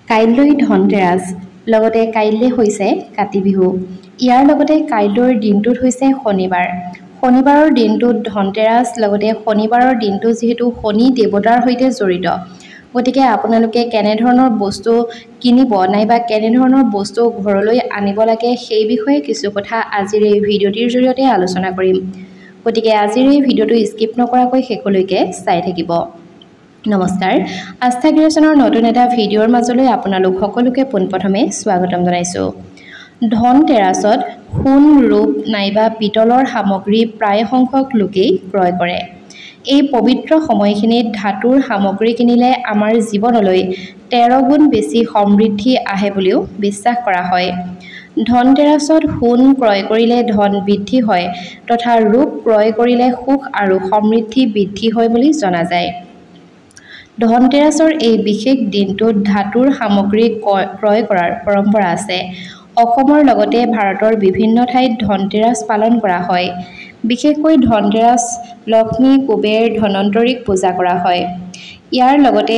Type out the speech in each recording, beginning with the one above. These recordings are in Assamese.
কাইলৈ ধনতেৰাছ লগতে কাইলৈ হৈছে কাতি বিহু। ইয়াৰ লগতে কাইলৈৰ দিনটোত হৈছে শনিবাৰ। শনিবাৰৰ দিনটোত ধনতেৰাছ লগতে শনিবাৰৰ দিনটো যিহেতু শনি দেৱতাৰ সৈতে জড়িত, গতিকে আপোনালোকে কেনেধৰণৰ বস্তু কিনিব নাইবা কেনেধৰণৰ বস্তু ঘৰলৈ আনিব লাগে সেই বিষয়ে কিছু কথা আজিৰ এই ভিডিঅ'টিৰ জৰিয়তে আলোচনা কৰিম। গতিকে আজিৰ এই ভিডিঅ'টো স্কিপ নকৰাকৈ শেষলৈকে চাই থাকিব। নমস্কাৰ, আস্থা ক্ৰিয়েশ্যনৰ নতুন এটা ভিডিঅ'ৰ মাজলৈ আপোনালোক সকলোকে পোনপ্ৰথমে স্বাগতম জনাইছোঁ। ধনতেৰাছত সোণ, ৰূপ নাইবা পিতলৰ সামগ্ৰী প্ৰায় সংখ্যক লোকেই ক্ৰয় কৰে। এই পবিত্ৰ সময়খিনিত ধাতুৰ সামগ্ৰী কিনিলে আমাৰ জীৱনলৈ 13 গুণ বেছি সমৃদ্ধি আহে বুলিও বিশ্বাস কৰা হয়। ধনতেৰাছত সোণ ক্ৰয় কৰিলে ধন বৃদ্ধি হয় তথা ৰূপ ক্ৰয় কৰিলে সুখ আৰু সমৃদ্ধি বৃদ্ধি হয় বুলি জনা যায়। ধনতেৰাছৰ এই বিশেষ দিনটোত ধাতুৰ সামগ্ৰী ক্ৰয় কৰাৰ পৰম্পৰা আছে। অসমৰ লগতে ভাৰতৰ বিভিন্ন ঠাইত ধনতেৰাছ পালন কৰা হয়। বিশেষকৈ ধনতেৰাছ লক্ষ্মী, কুবেৰ, ধনন্তৰীক পূজা কৰা হয়। ইয়াৰ লগতে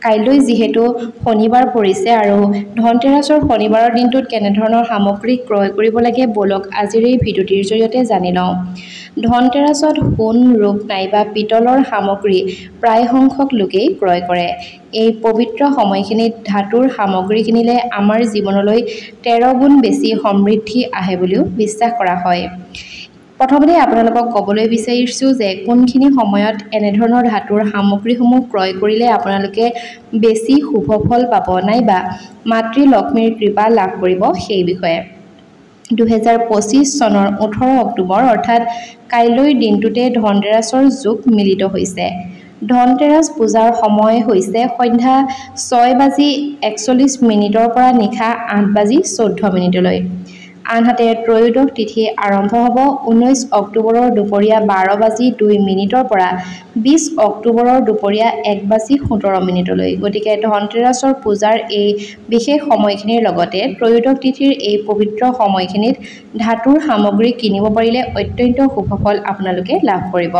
কাইলৈ যিহেতু শনিবাৰ পৰিছে আৰু ধনতেৰাছৰ শনিবাৰৰ দিনটোত কেনেধৰণৰ সামগ্ৰী ক্ৰয় কৰিব লাগে বলক আজিৰ এই ভিডিঅ'টিৰ জৰিয়তে জানি লওঁ। ধনতেৰাছত সোণ, ৰূপ নাইবা পিতলৰ সামগ্ৰী প্ৰায় সংখ্যক লোকেই ক্ৰয় কৰে। এই পবিত্ৰ সময়খিনিত ধাতুৰ সামগ্ৰী কিনিলে আমাৰ জীৱনলৈ 13 গুণ বেছি সমৃদ্ধি আহে বুলিও বিশ্বাস কৰা হয়। প্ৰথমতে আপোনালোকক ক'বলৈ বিচাৰিছোঁ যে কোনখিনি সময়ত এনেধৰণৰ ধাতুৰ সামগ্ৰীসমূহ ক্ৰয় কৰিলে আপোনালোকে বেছি শুভ ফল পাব নাইবা মাতৃ লক্ষ্মীৰ কৃপা লাভ কৰিব সেই বিষয়ে। 2025 চনৰ 18 অক্টোবৰ অৰ্থাৎ কাইলৈৰ দিনটোতে ধনতেৰাছৰ যোগ মিলিত হৈছে। ধনতেৰাছ পূজাৰ সময় হৈছে সন্ধ্যা 6:41 পৰা নিশা 8:14 আনহাতে ত্ৰয়োদশ তিথি আৰম্ভ হ'ব 19 অক্টোবৰৰ দুপৰীয়া 12:02 পৰা 20 অক্টোবৰৰ দুপৰীয়া 1:17 গতিকে ধনতেৰাছৰ পূজাৰ এই বিশেষ সময়খিনিৰ লগতে ত্ৰয়োদশ তিথিৰ এই পবিত্ৰ সময়খিনিত ধাতুৰ সামগ্ৰী কিনিব পাৰিলে অত্যন্ত শুভ ফল আপোনালোকে লাভ কৰিব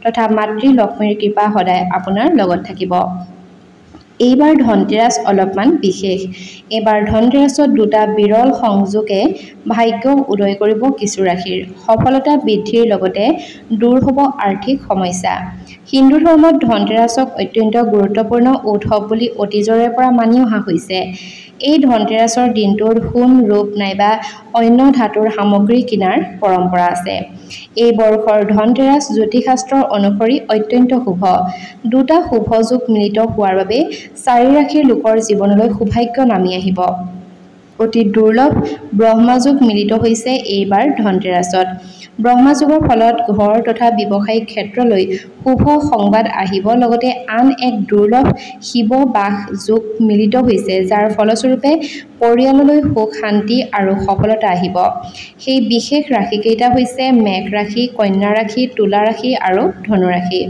তথা মাতৃ লক্ষ্মীৰ কৃপা সদায় আপোনাৰ লগত থাকিব। এইবাৰ ধনতেৰাছ অলপমান বিশেষ। এইবাৰ ধনতেৰাছত দুটা বিৰল সংযোগে ভাগ্য উদয় কৰিব কিছু ৰাশিৰ। সফলতা বৃদ্ধিৰ লগতে দূৰ হ'ব আৰ্থিক সমস্যা। হিন্দু ধৰ্মত ধনতেৰাছক অত্যন্ত গুৰুত্বপূৰ্ণ উৎসৱ বুলি অতীজৰে পৰা মানি অহা হৈছে। এই ধনতেৰাছৰ দিনটোত সোণ, ৰূপ নাইবা অন্য ধাতুৰ সামগ্ৰী কিনাৰ পৰম্পৰা আছে। এই বৰ্ষৰ ধনতেৰাছ জ্যোতিষশাস্ত্ৰ অনুসৰি অত্যন্ত শুভ। দুটা শুভ যোগ মিলিত হোৱাৰ বাবে 4 ৰাশিৰ লোকৰ জীৱনলৈ সৌভাগ্য নামি আহিব। অতি দুৰ্লভ ব্ৰহ্মযোগ মিলিত হৈছে এইবাৰ ধনতেৰাছত। ব্ৰহ্মযোগৰ ফলত ঘৰ তথা ব্যৱসায়িক ক্ষেত্ৰলৈ শুভ সংবাদ আহিব লগতে আন এক দুৰ্লভ শিৱ-বাস যোগ মিলিত হৈছে যাৰ ফলস্বৰূপে পৰিয়াললৈ সুখ, শান্তি আৰু সফলতা আহিব। সেই বিশেষ ৰাশিকেইটা হৈছে মেষ ৰাশি, কন্যা ৰাশি, তুলা ৰাশি আৰু ধনু ৰাশি।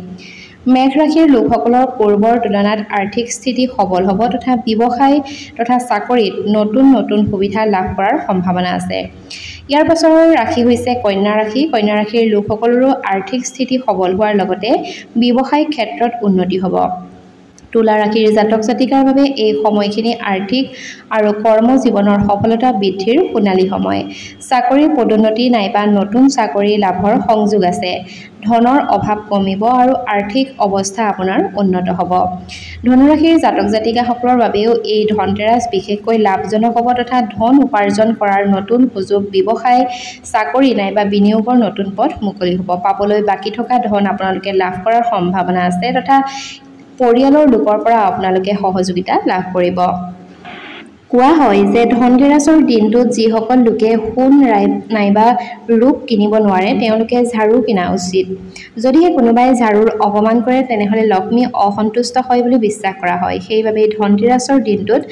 মেষ ৰাশিৰ লোকসকলৰ পূৰ্বৰ তুলনাত আৰ্থিক স্থিতি সবল হ'ব তথা ব্যৱসায় তথা চাকৰিত নতুন নতুন সুবিধা লাভ কৰাৰ সম্ভাৱনা আছে। ইয়াৰ পাছৰ ৰাশি হৈছে কন্যা ৰাশি। কন্যা ৰাশিৰ লোকসকলৰো আৰ্থিক স্থিতি সবল হোৱাৰ লগতে ব্যৱসায়িক ক্ষেত্ৰত উন্নতি হ'ব। তুলা ৰাশিৰ জাতক জাতিকাৰ বাবে এই সময়খিনি আৰ্থিক আৰু কৰ্ম জীৱনৰ সফলতা বৃদ্ধিৰ সোণালী সময়। চাকৰি পদোন্নতি নাইবা নতুন চাকৰি লাভৰ সংযোগ আছে। ধনৰ অভাৱ কমিব আৰু আৰ্থিক অৱস্থা আপোনাৰ উন্নত হ'ব। ধনুৰাশিৰ জাতক জাতিকাসকলৰ বাবেও এই ধনতেৰাছ বিশেষকৈ লাভজনক হ'ব তথা ধন উপাৰ্জন কৰাৰ নতুন সুযোগ, ব্যৱসায়, চাকৰি নাইবা বিনিয়োগৰ নতুন পথ মুকলি হ'ব। পাবলৈ বাকী থকা ধন আপোনালোকে লাভ কৰাৰ সম্ভাৱনা আছে তথা পৰিয়ালৰ লোকৰ পৰা আপোনালোকে সহযোগিতা লাভ কৰিব। কোৱা হয় যে ধনতেৰাছৰ দিনটোত যিসকল লোকে সোণ নাইবা ৰূপ কিনিব নোৱাৰে তেওঁলোকে ঝাৰু কিনা উচিত। যদিহে কোনোবাই ঝাৰুৰ অপমান কৰে তেনেহ'লে লক্ষ্মী অসন্তুষ্ট হয় বুলি বিশ্বাস কৰা হয়। সেইবাবে ধনতেৰাছৰ দিনটোত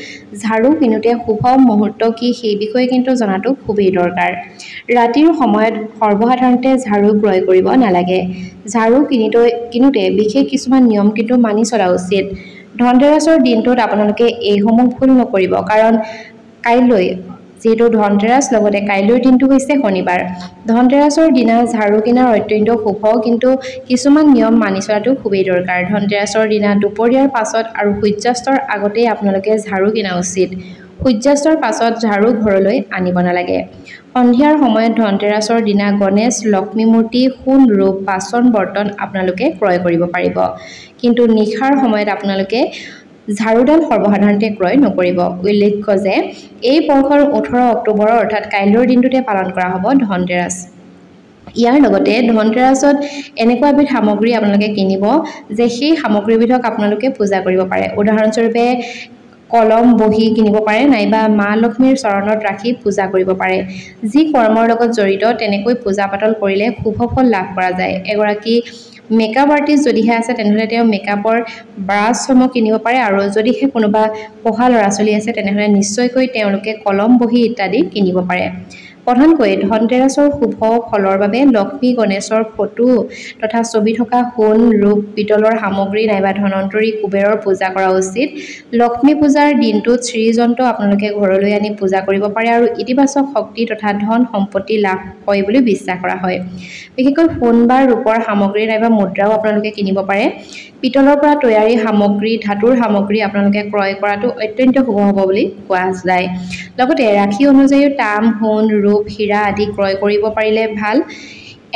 ঝাৰু কিনোতে শুভ মুহূৰ্ত কি সেই বিষয়ে কিন্তু জনাটো খুবেই দৰকাৰ। ৰাতিৰ সময়ত সৰ্বসাধাৰণতে ঝাৰু ক্ৰয় কৰিব নালাগে। ঝাৰু কিনোতে বিশেষ কিছুমান নিয়ম কিন্তু মানি চলা উচিত। ধনতেৰাছৰ দিনটোত আপোনালোকে এইসমূহ ভুল নকৰিব কাৰণ কাইলৈ যেহেতু ধনতেৰাছ লগতে কাইলৈৰ দিনটো হৈছে শনিবাৰ ধনতেৰাছৰ দিনা ঝাৰু কিনাৰ অত্যন্ত শুভ কিন্তু কিছুমান নিয়ম মানি চলাটো খুবেই দৰকাৰ ধনতেৰাছৰ দিনা দুপৰীয়াৰ পাছত আৰু সূৰ্যাস্তৰ আগতেই আপোনালোকে ঝাৰু কিনা উচিত সূৰ্যাস্তৰ পাছত ঝাৰু ঘৰলৈ আনিব নালাগে সন্ধিয়াৰ সময়ত ধনতেৰাছৰ দিনা গণেশ লক্ষ্মী মূৰ্তি সোণ ৰূপ বাচন বৰ্তন আপোনালোকে ক্ৰয় কৰিব পাৰিব কিন্তু নিশাৰ সময়ত আপোনালোকে ঝাৰুডাল সৰ্বসাধাৰণতে ক্ৰয় নকৰিব উল্লেখ্য যে এই বৰ্ষৰ 18 অক্টোবৰ অৰ্থাৎ কাইলৈৰ দিনটোতে পালন কৰা হ'ব ধনতেৰাছ ইয়াৰ লগতে ধনতেৰাছত এনেকুৱা এবিধ সামগ্ৰী আপোনালোকে কিনিব যে সেই সামগ্ৰীবিধক আপোনালোকে পূজা কৰিব পাৰে উদাহৰণস্বৰূপে কলম বহি কিনিব পাৰে নাইবা মা লক্ষ্মীৰ চৰণত ৰাখি পূজা কৰিব পাৰে যি কৰ্মৰ লগত জড়িত তেনেকৈ পূজা পাতল কৰিলে শুভ ফল লাভ কৰা যায় এগৰাকী মেকআপ আৰ্টিষ্ট যদিহে আছে তেনেহলে তেওঁ মেকআপৰ ব্ৰাছসমূহ কিনিব পাৰে আৰু যদিহে কোনোবা পঢ়া ল'ৰা ছোৱালী আছে তেনেহলে নিশ্চয়কৈ তেওঁলোকে কলম বহি ইত্যাদি কিনিব পাৰে প্ৰধানকৈ ধনতেৰাছৰ শুভ ফলৰ বাবে লক্ষ্মী গণেশৰ ফটো তথা ছবি থকা সোণ ৰূপ পিতলৰ সামগ্ৰী নাইবা ধনন্তৰী কুবেৰৰ পূজা কৰা উচিত লক্ষ্মী পূজাৰ দিনটোত শ্ৰীযন্ত্ৰ আপোনালোকে ঘৰলৈ আনি পূজা কৰিব পাৰে আৰু ইতিবাচক শক্তি তথা ধন সম্পত্তি লাভ হয় বুলি বিশ্বাস কৰা হয় বিশেষকৈ সোণ বা ৰূপৰ সামগ্ৰী নাইবা মুদ্ৰাও আপোনালোকে কিনিব পাৰে পিতলৰ পৰা তৈয়াৰী সামগ্ৰী ধাতুৰ সামগ্ৰী আপোনালোকে ক্ৰয় কৰাটো অত্যন্ত শুভ হ'ব বুলি কোৱা যায় লগতে ৰাশি অনুযায়ী তাম সোণ ৰূপ হীৰা আদি ক্ৰয় কৰিব পাৰিলে ভাল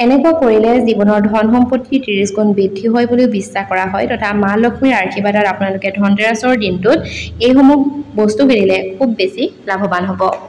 এনেকুৱা কৰিলে জীৱনৰ ধন সম্পত্তি 30 গুণ বৃদ্ধি হয় বুলি বিশ্বাস কৰা হয় তথা মা লক্ষ্মীৰ আশীৰ্বাদত আপোনালোকে ধনতেৰাছৰ দিনটোত এইসমূহ বস্তু কিনিলে খুব বেছি লাভৱান হ'ব